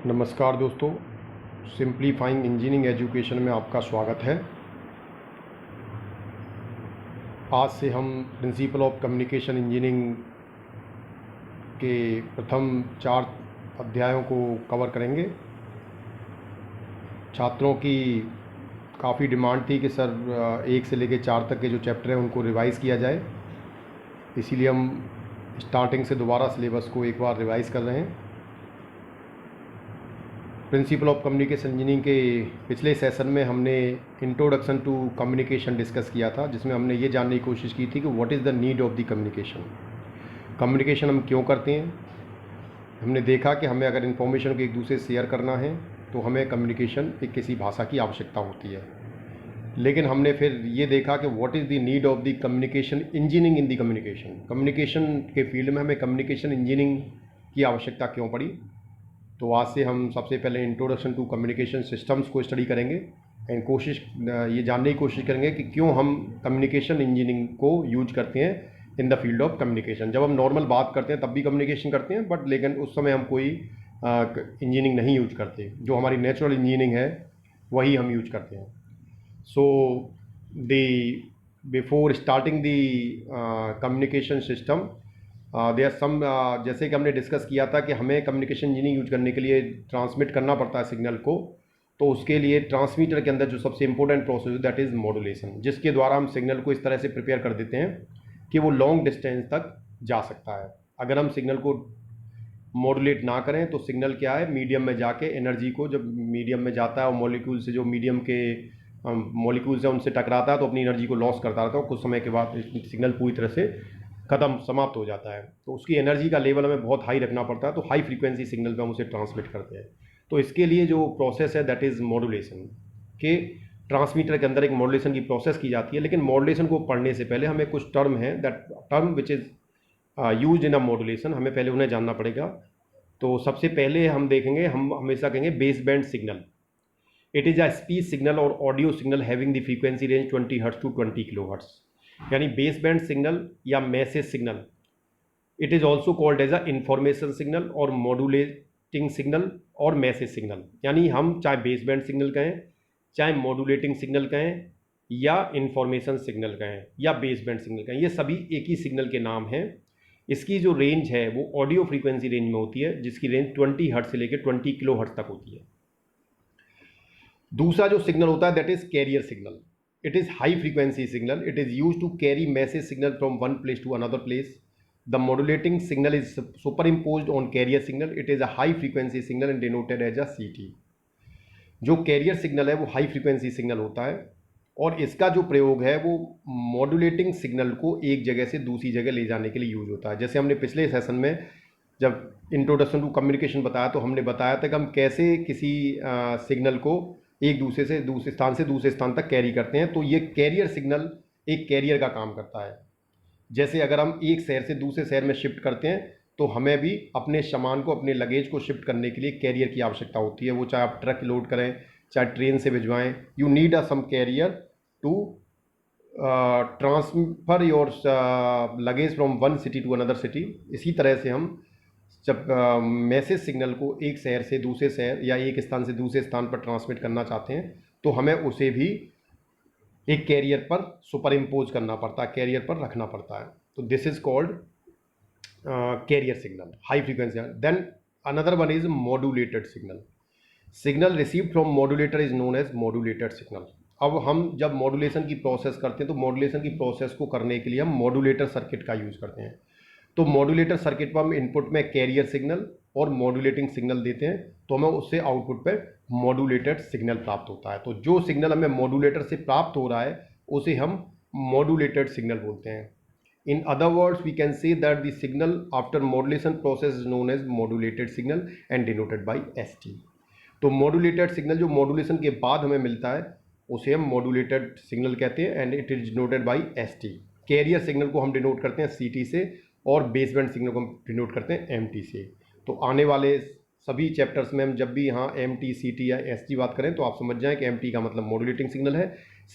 नमस्कार दोस्तों, simplifying engineering education में आपका स्वागत है। आज से हम प्रिंसिपल ऑफ कम्युनिकेशन इंजीनियरिंग के प्रथम 4 अध्यायों को कवर करेंगे। छात्रों की काफ़ी डिमांड थी कि सर 1 से लेकर 4 तक के जो चैप्टर हैं उनको रिवाइज़ किया जाए, इसीलिए हम स्टार्टिंग से दोबारा सिलेबस को एक बार रिवाइज़ कर रहे हैं। प्रिंसिपल ऑफ कम्युनिकेशन इंजीनियरिंग के पिछले सेशन में हमने इंट्रोडक्शन टू कम्युनिकेशन डिस्कस किया था, जिसमें हमने ये जानने की कोशिश की थी कि what is the need of the communication. Communication हम क्यों करते हैं। हमने देखा कि हमें अगर इन्फॉर्मेशन को एक दूसरे से शेयर करना है तो हमें कम्युनिकेशन एक किसी भाषा की आवश्यकता होती है, लेकिन हमने फिर ये देखा कि what is the need of the communication engineering in the communication. Communication के फील्ड में हमें कम्युनिकेशन इंजीनियरिंग की आवश्यकता क्यों पड़ी। तो आज से हम सबसे पहले इंट्रोडक्शन टू कम्युनिकेशन सिस्टम्स को स्टडी करेंगे एंड ये जानने की कोशिश करेंगे कि क्यों हम कम्युनिकेशन इंजीनियरिंग को यूज करते हैं in the field of communication. जब हम नॉर्मल बात करते हैं तब भी कम्युनिकेशन करते हैं, बट लेकिन उस समय हम कोई इंजीनियरिंग नहीं यूज करते, जो हमारी नेचुरल इंजीनियरिंग है वही हम यूज करते हैं। So before starting the communication system they are some, जैसे कि हमने डिस्कस किया था कि हमें कम्युनिकेशन इंजीनियरिंग यूज करने के लिए ट्रांसमिट करना पड़ता है सिग्नल को। तो उसके लिए ट्रांसमीटर के अंदर जो सबसे इंपॉर्टेंट प्रोसेस है दैट इज़ मॉड्यूलेशन, जिसके द्वारा हम सिग्नल को इस तरह से प्रिपेयर कर देते हैं कि वो लॉन्ग डिस्टेंस तक जा सकता है। अगर हम सिग्नल को मॉड्यूलेट ना करें तो सिग्नल क्या है, मीडियम में जाके एनर्जी को, जब मीडियम में जाता है और मॉलिक्यूल से, जो मीडियम के मॉलिक्यूल्स हैं उनसे टकराता है तो अपनी एनर्जी को लॉस करता रहता है और कुछ समय के बाद सिग्नल पूरी तरह से ख़त्म, समाप्त हो जाता है। तो उसकी एनर्जी का लेवल हमें बहुत हाई रखना पड़ता है, तो हाई फ्रीक्वेंसी सिग्नल पे हम उसे ट्रांसमिट करते हैं। तो इसके लिए जो प्रोसेस है दैट इज़ मॉड्यूलेशन, के ट्रांसमीटर के अंदर एक मॉड्यूलेशन की प्रोसेस की जाती है। लेकिन मॉड्यूलेशन को पढ़ने से पहले हमें कुछ टर्म है, that term which is use in a modulation, हमें पहले उन्हें जानना पड़ेगा। तो सबसे पहले हम देखेंगे, हम हमेशा कहेंगे base band signal. It is a speech signal और audio signal having the frequency range 20 hertz to 20 kilohertz, यानी बेस बैंड सिग्नल या message signal. It is also called as a information signal और modulating signal और message signal, यानी हम चाहे base band signal कहें, चाहे मॉड्यूलेटिंग सिग्नल कहें, या इंफॉर्मेशन सिग्नल कहें, या बेस बैंड सिग्नल कहें, ये सभी एक ही सिग्नल के नाम हैं। इसकी जो रेंज है वो ऑडियो फ्रीक्वेंसी रेंज में होती है, जिसकी रेंज 20 हर्ट्ज से लेकर 20 किलो हर्ट्ज तक होती है। दूसरा जो सिग्नल होता है that is carrier signal. It is high frequency signal. It is use to carry message signal from one place to another place. The modulating signal is superimposed on carrier signal. It is a high frequency signal and denoted as a CT। जो carrier signal है वो high frequency signal होता है और इसका जो प्रयोग है वो मॉड्यूलेटिंग सिग्नल को एक जगह से दूसरी जगह ले जाने के लिए यूज होता है। जैसे हमने पिछले सेशन में जब इंट्रोडक्शन टू कम्युनिकेशन बताया तो हमने बताया था कि हम कैसे किसी सिग्नल को एक दूसरे से दूसरे स्थान तक कैरी करते हैं। तो ये कैरियर सिग्नल एक कैरियर का काम करता है। जैसे अगर हम एक शहर से दूसरे शहर में शिफ्ट करते हैं तो हमें भी अपने सामान को, अपने लगेज को शिफ्ट करने के लिए कैरियर की आवश्यकता होती है। वो चाहे आप ट्रक लोड करें, चाहे ट्रेन से भिजवाएं, you need a some carrier to transfer your luggage from one city to another city. इसी तरह से हम जब मैसेज सिग्नल को एक शहर से दूसरे शहर या एक स्थान से दूसरे स्थान पर ट्रांसमिट करना चाहते हैं तो हमें उसे भी एक कैरियर पर सुपर इम्पोज करना पड़ता है, कैरियर पर रखना पड़ता है। तो this is called carrier signal, high frequency. Then another one is modulated signal. Signal received from modulator is known as modulated signal. अब हम जब मॉड्यूलेशन की प्रोसेस करते हैं तो मॉड्यूलेशन की प्रोसेस को करने के लिए हम मॉड्यूलेटर सर्किट का यूज़ करते हैं। तो मॉड्यूलेटर सर्किट पर हम इनपुट में कैरियर सिग्नल और मॉड्यूलेटिंग सिग्नल देते हैं तो हमें उससे आउटपुट पे मॉड्यूलेटेड सिग्नल प्राप्त होता है। तो जो सिग्नल हमें मॉड्यूलेटर से प्राप्त हो रहा है उसे हम मॉड्यूलेटेड सिग्नल बोलते हैं। In other words we can say that the signal after modulation process is known as modulated signal and denoted by ST। तो मॉड्यूलेटेड सिग्नल जो मॉड्यूलेशन के बाद हमें मिलता है उसे हम मॉड्यूलेटेड सिग्नल कहते हैं and it is denoted by ST। Carrier signal को हम डिनोट करते हैं CT से और बेस बैंड सिग्नल को हम डिनोट करते हैं MT से। तो आने वाले सभी चैप्टर्स में हम जब भी यहाँ MT, CT या ST बात करें तो आप समझ जाएं कि MT का मतलब मॉड्यूलेटिंग सिग्नल है,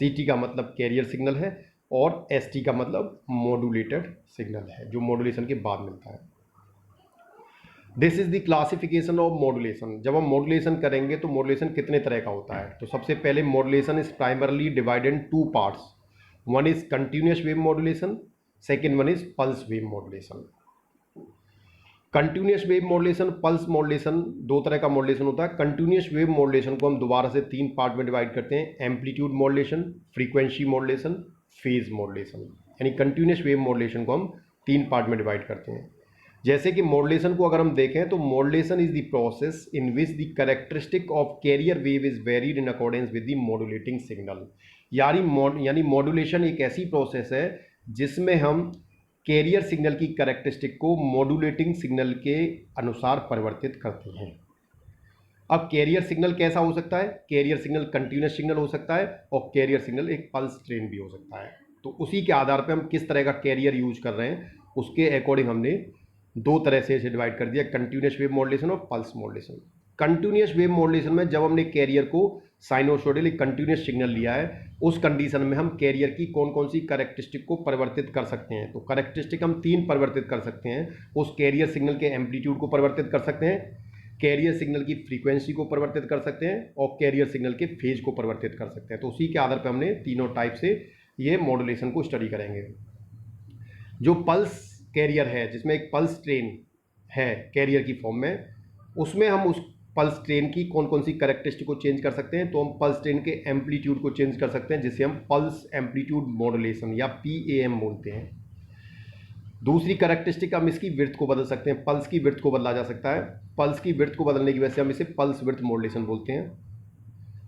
CT का मतलब कैरियर सिग्नल है और ST का मतलब मॉड्यूलेटेड सिग्नल है जो मॉड्यूलेशन के बाद मिलता है। This is the classification of modulation. जब हम मॉड्यूलेशन करेंगे तो मॉड्यूलेशन कितने तरह का होता है, तो सबसे पहले modulation is primarily divided in two parts. One is continuous wave modulation, second one is pulse wave modulation. Continuous wave modulation, pulse modulation, दो तरह का मॉड्यूलेशन होता है। कंटिन्यूअस वेव मॉड्यूलेशन को हम दोबारा से तीन पार्ट में डिवाइड करते हैं, amplitude modulation, frequency modulation, phase modulation. यानी कंटिन्यूअस वेव मॉड्यूलेशन को हम तीन पार्ट में डिवाइड करते हैं। जैसे कि मॉड्यूलेशन को अगर हम देखें तो modulation is the process in which the characteristic of carrier wave is varied in accordance with the modulating signal. यानी मॉड्यूलेशन एक ऐसी प्रोसेस है जिसमें हम कैरियर सिग्नल की कैरेक्टरिस्टिक को मॉड्यूलेटिंग सिग्नल के अनुसार परिवर्तित करते हैं। अब कैरियर सिग्नल कैसा हो सकता है, कैरियर सिग्नल कंटिन्यूअस सिग्नल हो सकता है और कैरियर सिग्नल एक पल्स ट्रेन भी हो सकता है। तो उसी के आधार पर हम किस तरह का कैरियर यूज कर रहे हैं उसके अकॉर्डिंग हमने दो तरह से इसे डिवाइड कर दिया, कंटिन्यूअस वेव मॉड्यूलेशन और pulse modulation. Continuous wave modulation में जब हमने कैरियर को साइनोसॉइडल कंटिन्यूअस सिग्नल लिया है, उस कंडीशन में हम कैरियर की कौन कौन सी कैरेक्टरिस्टिक को परिवर्तित कर सकते हैं। तो कैरेक्टरिस्टिक हम तीन परिवर्तित कर सकते हैं। उस कैरियर सिग्नल के एम्पलीट्यूड को परिवर्तित कर सकते हैं, कैरियर सिग्नल की फ्रीक्वेंसी को परिवर्तित कर सकते हैं और कैरियर सिग्नल के फेज को परिवर्तित कर सकते हैं। तो उसी के आधार पर हमने तीनों टाइप से ये मॉड्यूलेशन को स्टडी करेंगे। जो पल्स कैरियर है जिसमें एक पल्स ट्रेन है कैरियर की फॉर्म में, उसमें हम उस पल्स ट्रेन की कौन कौन सी कैरेक्टरिस्टिक को चेंज कर सकते हैं। तो हम पल्स ट्रेन के एम्पलीट्यूड को चेंज कर सकते हैं जिसे हम पल्स एम्पलीट्यूड मॉड्यूलेशन या PAM बोलते हैं। दूसरी कैरेक्टरिस्टिक हम इसकी विड्थ को बदल सकते हैं, पल्स की विड्थ को बदला जा सकता है। पल्स की विड्थ को बदलने की वजह से हम इसे पल्स विड्थ मॉड्यूलेशन बोलते हैं।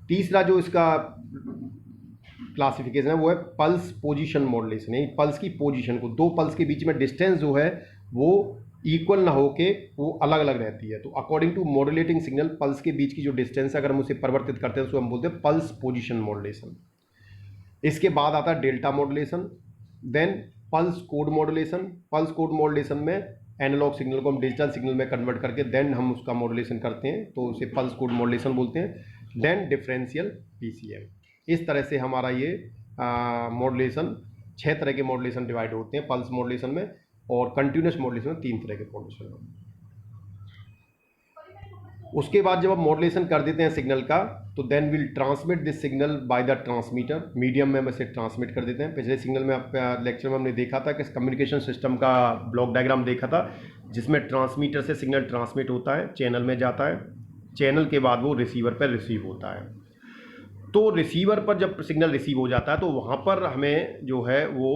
तीसरा जो इसका क्लासिफिकेशन है वो है पल्स पोजीशन मॉड्यूलेशन। यानी पल्स की पोजीशन को, दो पल्स के बीच में डिस्टेंस जो है वो इक्वल ना होके वो अलग अलग रहती है। तो according to modulating signal pulse के बीच की जो डिस्टेंस है अगर हम उसे परिवर्तित करते हैं तो हम बोलते हैं पल्स पोजीशन मॉड्यूलेशन। इसके बाद आता है delta modulation, then pulse code modulation. Pulse code modulation में एनालॉग सिग्नल को हम डिजिटल सिग्नल में कन्वर्ट करके देन हम उसका मॉड्यूलेशन करते हैं, तो उसे पल्स कोड मॉड्यूलेशन बोलते हैं। Then differential PCM। इस तरह से हमारा ये मॉड्यूलेशन 6 तरह के मॉड्यूलेशन डिवाइड होते हैं पल्स मॉड्यूलेशन में, और कंटिन्यूअस मॉड्यूलेशन में 3 तरह के मॉड्यूलेशन में। उसके बाद जब हम मॉड्यूलेशन कर देते हैं सिग्नल का तो then will transmit this signal by the transmitter. Medium में हम इसे ट्रांसमिट कर देते हैं। पिछले सिग्नल में लेक्चर में हमने देखा था कि कम्युनिकेशन सिस्टम का ब्लॉक डायग्राम देखा था जिसमें ट्रांसमीटर से सिग्नल ट्रांसमिट होता है, चैनल में जाता है, चैनल के बाद वो रिसीवर पर रिसीव होता है। तो रिसीवर पर जब सिग्नल रिसीव हो जाता है तो वहाँ पर हमें जो है वो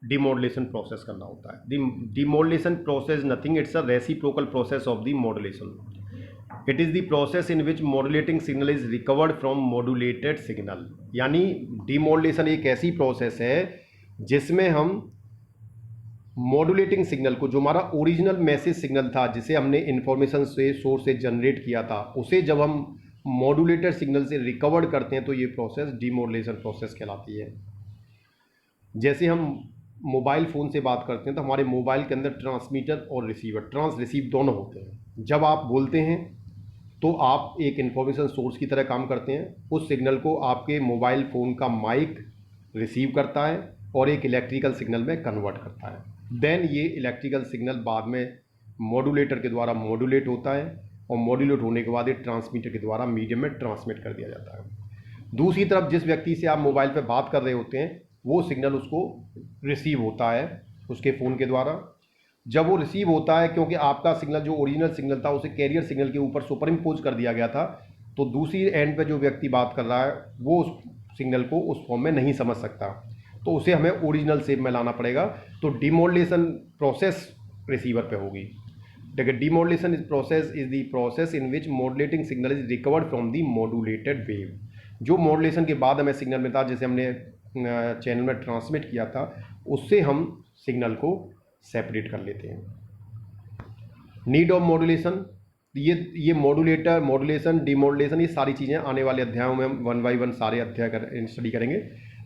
डिमॉड्यूलेशन प्रोसेस करना होता है। Demodulation process nothing, it's a reciprocal process of the modulation. It is the process in which modulating signal is recovered from modulated signal. यानी डिमॉड्यूलेशन एक ऐसी प्रोसेस है जिसमें हम मॉड्यूलेटिंग सिग्नल को, जो हमारा ओरिजिनल मैसेज सिग्नल था जिसे हमने इंफॉर्मेशन से सोर्स से जनरेट किया था, उसे जब हम मॉड्यूलेटेड सिग्नल से रिकवर्ड करते हैं तो ये प्रोसेस डिमॉड्यूलेशन प्रोसेस कहलाती है। जैसे हम मोबाइल फ़ोन से बात करते हैं तो हमारे मोबाइल के अंदर ट्रांसमीटर और रिसीवर, ट्रांस रिसीव दोनों होते हैं। जब आप बोलते हैं तो आप एक इन्फॉर्मेशन सोर्स की तरह काम करते हैं। उस सिग्नल को आपके मोबाइल फ़ोन का माइक रिसीव करता है और एक इलेक्ट्रिकल सिग्नल में कन्वर्ट करता है। देन ये इलेक्ट्रिकल सिग्नल बाद में मॉड्यूलेटर के द्वारा मॉड्यूलेट होता है और मॉड्यूलेट होने के बाद ये ट्रांसमीटर के द्वारा मीडियम में ट्रांसमिट कर दिया जाता है। दूसरी तरफ जिस व्यक्ति से आप मोबाइल पर बात कर रहे होते हैं वो सिग्नल उसको रिसीव होता है उसके फ़ोन के द्वारा। जब वो रिसीव होता है, क्योंकि आपका सिग्नल जो ओरिजिनल सिग्नल था उसे कैरियर सिग्नल के ऊपर सुपर इम्पोज कर दिया गया था, तो दूसरी एंड पे जो व्यक्ति बात कर रहा है वो उस सिग्नल को उस फॉर्म में नहीं समझ सकता, तो उसे हमें ओरिजिनल शेप में लाना पड़ेगा। तो डिमॉड्यूलेशन प्रोसेस रिसीवर पे होगी। देखिए, demodulation process is the process in which modulating signal is recovered from the modulated wave. जो मॉड्यूलेशन के बाद हमें सिग्नल मिलता, जैसे हमने चैनल में ट्रांसमिट किया था, उससे हम सिग्नल को सेपरेट कर लेते हैं। नीड ऑफ मॉड्यूलेशन, ये मॉड्यूलेशन, डिमॉड्यूलेशन, ये सारी चीज़ें आने वाले अध्यायों में हम 1 बाय 1 सारे अध्याय स्टडी करेंगे।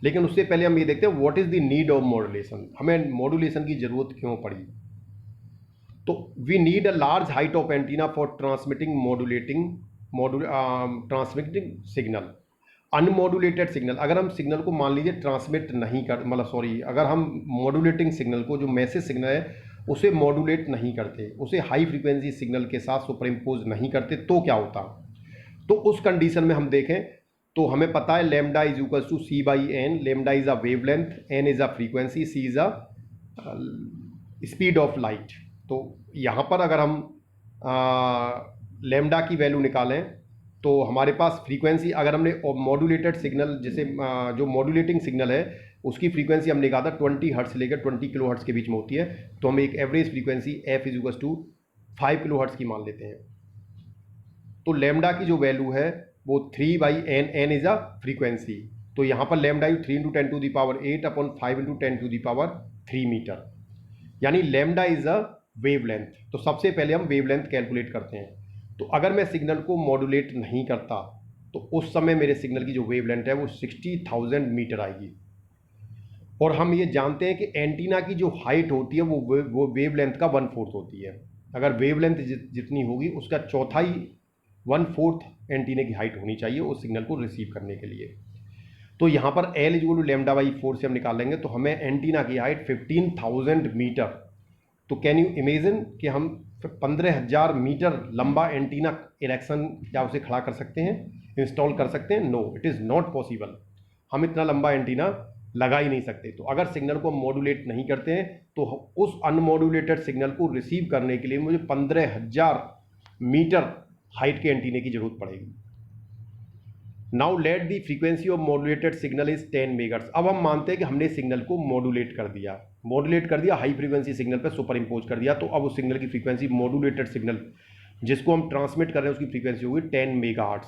लेकिन उससे पहले हम ये देखते हैं what is the need of modulation. हमें मॉड्यूलेशन की ज़रूरत क्यों पड़ी। तो we need a large height of antenna for transmitting signal. Unmodulated signal, अगर हम सिग्नल को मान लीजिए ट्रांसमिट नहीं कर, अगर हम मॉड्यूलेटिंग सिग्नल को, जो मैसेज सिग्नल है उसे मॉड्यूलेट नहीं करते, उसे हाई फ्रीक्वेंसी सिग्नल के साथ सुपर इम्पोज नहीं करते, तो क्या होता? तो उस कंडीशन में हम देखें तो हमें पता है lambda is equal to c by n. Lambda is a wavelength, n is a frequency, c is a speed of light. तो यहाँ पर अगर हम लैम्डा की वैल्यू निकालें तो हमारे पास फ्रीक्वेंसी, अगर हमने मॉड्यूलेटेड सिग्नल, जैसे जो मॉड्यूलेटिंग सिग्नल है उसकी फ्रीक्वेंसी हमने कहा था 20 हर्ट्ज से लेकर 20 किलो हर्ट्ज के बीच में होती है, तो हम एक average frequency f is equal to 5 kilo hertz की मान लेते हैं। तो लैम्डा की जो वैल्यू है वो 3 by n, n is a frequency, तो यहाँ पर lambda 3 into 10 to the power 8 upon 5 into 10 to the power 3 metre, यानी लैम्डा इज अ वेवलेंथ। तो सबसे पहले हम वेवलेंथ कैलकुलेट करते हैं। तो अगर मैं सिग्नल को मॉड्यूलेट नहीं करता तो उस समय मेरे सिग्नल की जो वेवलेंथ है वो 60,000 मीटर आएगी। और हम ये जानते हैं कि एंटीना की जो हाइट होती है वो वेवलेंथ का 1/4 होती है। अगर वेवलेंथ जितनी होगी उसका चौथाई 1/4 एंटीना की हाइट होनी चाहिए उस सिग्नल को रिसीव करने के लिए। तो यहाँ पर l is equal to lambda by 4 से हम निकाल लेंगे, तो हमें एंटीना की हाइट 15,000 मीटर। तो कैन यू इमेजिन कि हम 15,000 मीटर लंबा एंटीना इरेक्शन क्या उसे खड़ा कर सकते हैं, इंस्टॉल कर सकते हैं? No, it is not possible. हम इतना लंबा एंटीना लगा ही नहीं सकते। तो अगर सिग्नल को मॉड्यूलेट नहीं करते हैं तो उस अनमॉड्यूलेटेड सिग्नल को रिसीव करने के लिए मुझे 15,000 मीटर हाइट के एंटीने की जरूरत पड़ेगी। Now let the frequency of modulated signal is 10 megahertz. अब हम मानते हैं कि हमने सिग्नल को मॉड्यूलेट कर दिया, हाई फ्रीक्वेंसी सिग्नल पर सुपर इम्पोज कर दिया। तो अब उस सिग्नल की फ्रीक्वेंसी, मॉड्यूलेटेड सिग्नल जिसको हम ट्रांसमिट कर रहे हैं उसकी फ्रीक्वेंसी होगी 10 megahertz.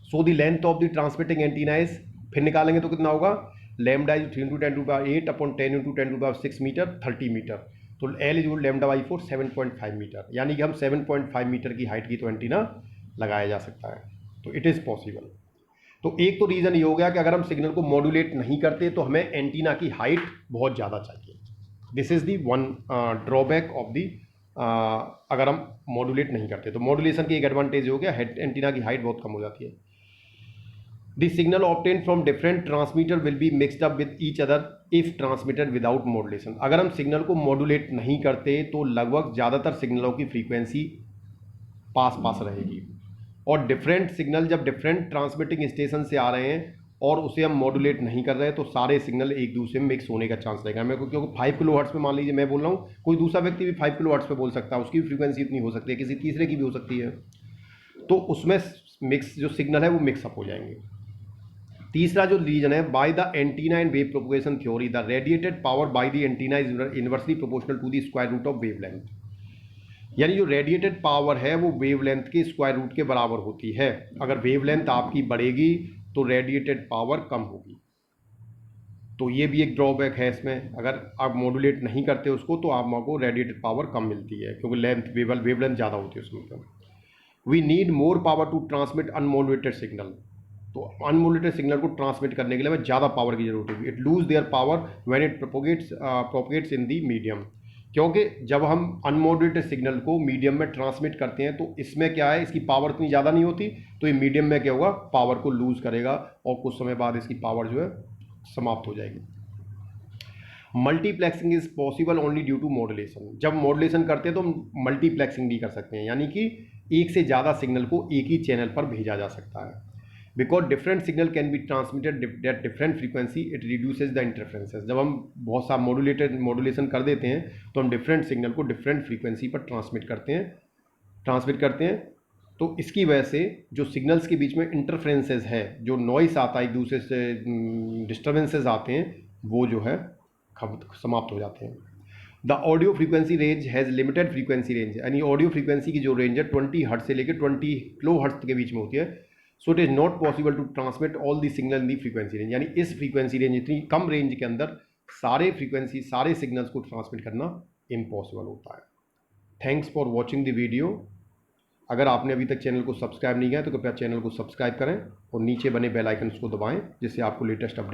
So the length of the transmitting antenna is, फिर निकालेंगे तो कितना होगा, lambda is 3 into 10 to power 8 upon 10 into 10 to power 6 metre, 30 metre. तो L is lambda by 4 7.5 metre, यानी कि हम 7.5 मीटर की हाइट की तो एंटीना लगाया जा सकता है। तो इट इज़ पॉसिबल। तो एक तो रीज़न ये हो गया कि अगर हम सिग्नल को मॉड्यूलेट नहीं करते तो हमें एंटीना की हाइट बहुत ज़्यादा चाहिए। This is the one drawback of the, अगर हम मॉड्यूलेट नहीं करते। तो मॉड्यूलेशन की एक एडवांटेज हो गया, एंटीना की हाइट बहुत कम हो जाती है। The signal obtained from different transmitter will be mixed up with each other if transmitted without modulation। अगर हम सिग्नल को मॉड्यूलेट नहीं करते तो लगभग ज़्यादातर सिग्नलों की फ्रीक्वेंसी पास रहेगी, और डिफरेंट सिग्नल जब डिफरेंट ट्रांसमिटिंग स्टेशन से आ रहे हैं और उसे हम मॉड्यूलेट नहीं कर रहे हैं तो सारे सिग्नल एक दूसरे में मिक्स होने का चांस रहेगा। मैं क्योंकि 5 किलो हर्ट्ज पे मान लीजिए मैं बोल रहा हूँ, कोई दूसरा व्यक्ति भी 5 किलो हर्ट्ज पे बोल सकता है, उसकी भी फ्रीक्वेंसी इतनी हो सकती है, किसी तीसरे की भी हो सकती है, तो उसमें मिक्स जो सिग्नल है वो मिक्सअप हो जाएंगे। तीसरा जो रीजन है, by the antenna and wave propagation theory the radiated power by the antenna is inversely proportional to the square root of wavelength. यानी जो रेडिएटेड पावर है वो वेवलेंथ के स्क्वायर रूट के बराबर होती है। अगर वेवलेंथ आपकी बढ़ेगी तो रेडिएटेड पावर कम होगी। तो ये भी एक ड्रॉबैक है इसमें, अगर आप मॉड्यूलेट नहीं करते उसको तो आपको रेडिएटेड पावर कम मिलती है क्योंकि वेवलेंथ ज़्यादा होती है उसमें। We need more power to transmit unmodulated signal. तो अनमॉड्यूलेटेड सिग्नल को ट्रांसमिट करने के लिए हमें ज़्यादा पावर की जरूरत होगी। It lose their power when it propagates in the medium. क्योंकि जब हम अनमॉड्यूलेटेड सिग्नल को मीडियम में ट्रांसमिट करते हैं तो इसमें क्या है, इसकी पावर इतनी ज़्यादा नहीं होती, तो ये मीडियम में क्या होगा, पावर को लूज करेगा और कुछ समय बाद इसकी पावर जो है समाप्त हो जाएगी। Multiplexing is possible only due to modulation. जब मॉड्यूलेशन करते हैं तो हम मल्टीप्लेक्सिंग भी कर सकते हैं, यानी कि एक से ज़्यादा सिग्नल को एक ही चैनल पर भेजा जा सकता है। Because different signal can be transmitted at different frequency, it reduces the interferences. जब हम बहुत सा मॉड्यूलेशन कर देते हैं तो हम डिफरेंट सिग्नल को डिफरेंट फ्रीक्वेंसी पर ट्रांसमिट करते हैं। तो इसकी वजह से जो सिग्नल्स के बीच में इंटरफ्रेंसेज है, जो नॉइस आता है, एक दूसरे से डिस्टर्बेंसेज आते हैं, वो जो है समाप्त हो जाते हैं। The audio frequency range has limited frequency range, यानी ऑडियो फ्रीक्वेंसी की जो रेंज है 20 हर्ट्ज से लेकर 20 किलो हर्ट्ज के बीच में होती है। So it is not possible to transmit all the signal in the frequency range, यानी इस फ्रीक्वेंसी रेंज, इतनी कम रेंज के अंदर सारे सिग्नल्स को ट्रांसमिट करना इम्पॉसिबल होता है। Thanks for watching the video. अगर आपने अभी तक चैनल को सब्सक्राइब नहीं किया तो कृपया चैनल को सब्सक्राइब करें और नीचे बने बेल आइकन को दबाएं जिससे आपको लेटेस्ट अपडेट